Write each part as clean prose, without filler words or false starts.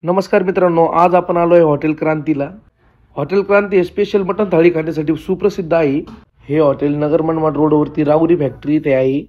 नमस्कार मित्रांनो, आज आपण आलोय हॉटेल क्रांतीला। हॉटेल क्रांती हे स्पेशल मटन थाळी खाण्यासाठी सुप्रसिद्ध आहे। हे हॉटेल नगर मनमाड रोडवरती राऊरी फॅक्टरी इथे आहे।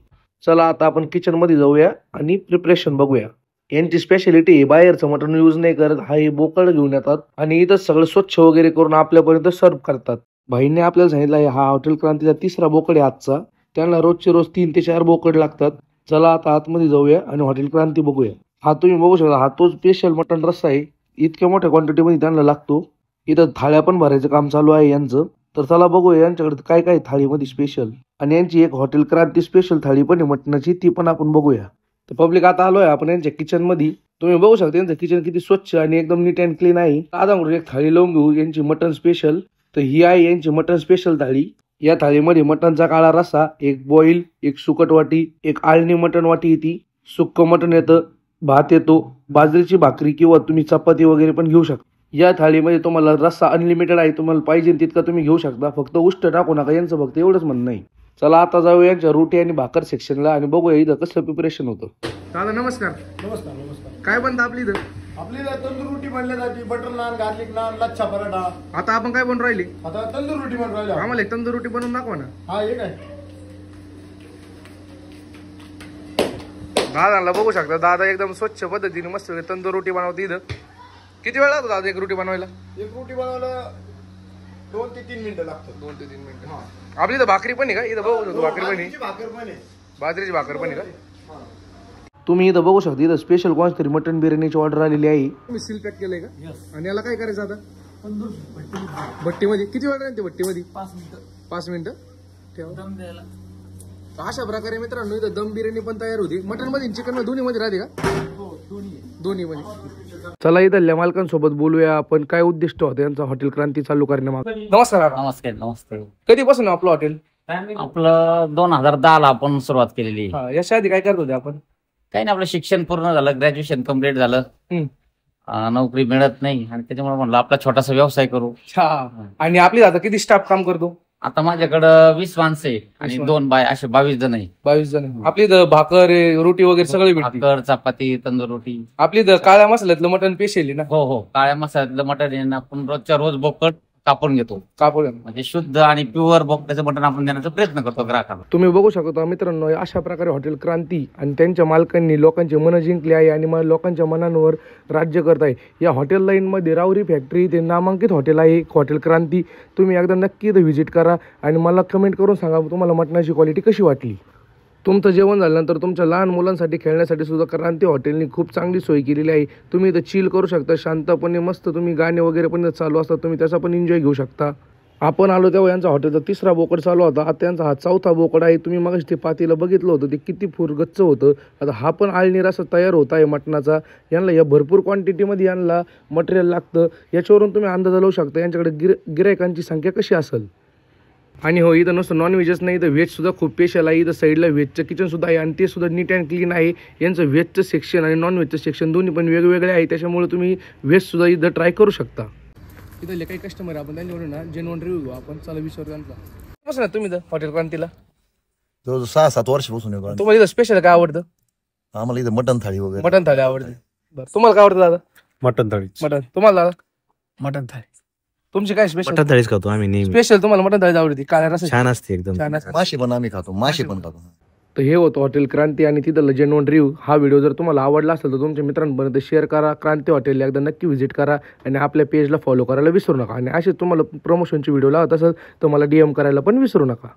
चला आता आपण किचन मध्ये जाऊया आणि प्रिपरेशन बघूया। यांची स्पेशालिटी आहे बाहेरचं मटन यूज नाही करत, हा हे बोकड घेऊन येतात आणि इथं सगळं स्वच्छ वगैरे करून आपल्यापर्यंत सर्व करतात। भाईंनी आपल्याला सांगितलं आहे हा हॉटेल क्रांतीचा तिसरा बोकड आहे आजचा। त्यांना रोजचे रोज 3 ते 4 बोकड लागतात। चला आता आतमध्ये जाऊया आणि हॉटेल क्रांती बघूया। हा तुम्ही बघू शकता, हा तो स्पेशल मटन रस्सा आहे। इतक्या मोठ्या क्वांटिटी मध्ये त्यांना लागतो। इथं थाळ्या पण भरायचं काम चालू आहे यांचं। तर चला बघूया यांच्याकडे काय काय थाळीमध्ये स्पेशल, आणि यांची एक हॉटेल क्रांती स्पेशल थाळी पण आहे मटणाची, ती पण आपण बघूया। तर पब्लिक आता आलोय आपण यांच्या किचन मध्ये। तुम्ही बघू शकता यांचं किचन किती स्वच्छ आणि एकदम नीट अँड क्लीन आहे। आता एक थाळी लावून घेऊ यांची मटन स्पेशल। तर ही आहे यांची मटन स्पेशल थाळी। या थाळीमध्ये मटनचा काळा रस्सा, एक बॉईल, एक सुकट वाटी, एक आळणी मटन वाटी येते, सुक्क मटन येतं, भात येतो, बाजरीची भाकरी किंवा तुम्ही चपाती वगैरे पण घेऊ शकता। या थाळीमध्ये तुम्हाला रस्सा अनलिमिटेड आहे, तुम्हाला पाहिजे तितका तुम्ही घेऊ शकता, फक्त उष्ट टाकू नका, यांचं फक्त एवढंच म्हणणं आहे। चला आता जाऊया यांच्या रोटी आणि भाकर सेक्शनला आणि बघूया इथं कसं प्रिपरेशन होतं। दादा नमस्कार। नमस्कार नमस्कार। काय बनतं आपली इथं? आपली तंदूर रोटी बनल्या जाते, बटर नान, गार्लिक नान, लच्छा पराठा। आता आपण काय बनवून राहिले? आता तंदूर रोटी बनवून राहिली आम्हाला एक तंदूर रोटी बनवून दाखवा ना। हा एक आहे। दादाला बघू शकता, दादा एकदम स्वच्छ पद्धतीने मस्त तंदूर रोटी बनवते। इथं किती वेळ लागतो दादा एक रोटी बनवायला? एक रोटी बनवायला 2 ते 3 मिनिटं लागतात। 2 ते 3 मिनिटं। आपली इथं भाकरी पण आहे का? इथं बघू शकतो भाकरी पण आहे, भाकर पण आहे, बाजरीची भाकर पण आहे का? तुम्ही इथं बघू शकता, इथं स्पेशल कोणती तरी मटन बिर्याणीची ऑर्डर आलेली आहे। तुम्ही सील पॅक केलंय का? आणि याला काय करायचं आता? तंदूर भट्टीमध्ये किती वेळ राहते? भट्टीमध्ये 5 मिनिटं। 5 मिनिटं ठेवा दम द्यायला। अशा प्रकारे मित्रांनो इथं दम बिर्याणी पण तयार होती। मटन मध्ये चिकन मध्ये दोन्ही मध्ये राहते का? हो, दोन्ही मध्ये। चला इथल्या मालकांसोबत बोलूया आपण, काय उद्दिष्ट होतं यांचं हॉटेल क्रांती चालू करण्यामागे। नमस्कार। नमस्कार नमस्ते। कधीपासून आपलं हॉटेल? आपलं 2010 ला आपण सुरुवात केलेली। याच्या आधी काय करत होते आपण? काही नाही, आपलं शिक्षण पूर्ण झालं, ग्रॅज्युएशन कम्प्लीट झालं, नोकरी मिळत नाही आणि त्याच्यामुळे म्हणलं आपला छोटासा व्यवसाय करू। आणि आपली आता किती स्टाफ काम करतो? आता माझ्याकडं 20 माणसं आहे आणि 2 बाय, असे 22 जण आहे। 22 जण। आपली इथं भाकर रोटी वगैरे सगळे भेटते? भाकर, चपाती, तंदूर रोटी। आपली इथं काळ्या मसाल्यातलं मटन स्पेशल ना? हो हो, काळ्या मसाल्यातलं मटण आहे ना, आपण रोजच्या रोज बोकड कापून घेतो। म्हणजे शुद्ध आणि प्युअर बोकड्याचं मटण आपण देण्याचा प्रयत्न करतो ग्राहकाला। तुम्ही बघू शकता मित्रांनो, अशा प्रकारे हॉटेल क्रांती आणि त्यांच्या मालकांनी लोकांचे मन जिंकले आहे आणि लोकांच्या मनांवर राज्य करत आहे। या हॉटेल लाईन मध्ये राऊरी फॅक्टरी ते नामांकित हॉटेल आहे हॉटेल क्रांती। तुम्ही एकदा नक्की इथं व्हिजिट करा आणि मला कमेंट करून सांगा तुम्हाला मटणाची क्वालिटी कशी वाटली। तुमचं जेवण झाल्यानंतर तुमच्या लहान मुलांसाठी खेळण्यासाठी सुद्धा क्रांती हॉटेलनी खूप चांगली सोय केलेली आहे। तुम्ही इथं चिल करू शकता शांतपणे, मस्त तुम्ही गाणे वगैरे पण चालू असतात, तुम्ही त्याचा पण एन्जॉय घेऊ शकता। आपण आलो तेव्हा यांचा हॉटेलचा 3रा बोकड चालू होता, आता त्यांचा हा 4था बोकड आहे। तुम्ही मग ते पातीला बघितलं होतं ते किती गच्च होतं। आता हा पण आळणी रस्सा तयार होत आहे मटणाचा। यांना या भरपूर क्वांटिटीमध्ये यांना मटेरियल लागतं, याच्यावरून तुम्ही अंदाज लावू शकता यांच्याकडे गिरायकांची संख्या कशी असेल। आणि हो, इथं नुसतं नॉनव्हेजच नाही, इथं व्हेज सुद्धा खूप स्पेशल आहे। इथं साईडला व्हेजचं किचन सुद्धा आहे आणि ते सुद्धा नीट अँड क्लीन आहे। यांचं व्हेजचं सेक्शन आणि नॉनव्हेजचं सेक्शन दोन्ही पण वेगवेगळे आहे, त्याच्यामुळे तुम्ही व्हेज सुद्धा इथं ट्राय करू शकता। इथले काही कस्टमर आपण त्यांच्याकडून ना जेन्युइन रिव्ह्यू घेऊ आपण। चला विचारू त्यांचा। कसं ना तुम्ही इथं हॉटेल क्रांतीला? 6-7 वर्षापासून येतो। तुम्हाला इथं स्पेशल काय आवडतं? आम्हाला इथं मटन थाळी वगैरे। मटन थाळी आवडते। बरं, तुम्हाला काय आवडतं दादा? मटन थाळी। मटन। तुम्हाला दादा? मटन थाळी। तुमची काय स्पेशल? मटन थाळीच खातो आम्ही नेहमी। स्पेशल तुम्हाला मटन थाळी आवडते? काळ्या रस्सा छान असते एकदम। छान असते। माशी पण आम्ही खातो, माशी पण खातो। तर हे होतं हॉटेल क्रांती आणि तिथलं जेन्युइन रिव्ह्यू। हा व्हिडिओ जर तुम्हाला आवडला असेल तर तुमच्या मित्रांपर्यंत शेअर करा। क्रांती हॉटेलला एकदा नक्की व्हिजिट करा आणि आपल्या पेजला फॉलो करायला विसरू नका। आणि असे तुम्हाला प्रमोशनचे व्हिडिओ लागत असेल तर मला DM करायला पण विसरू नका।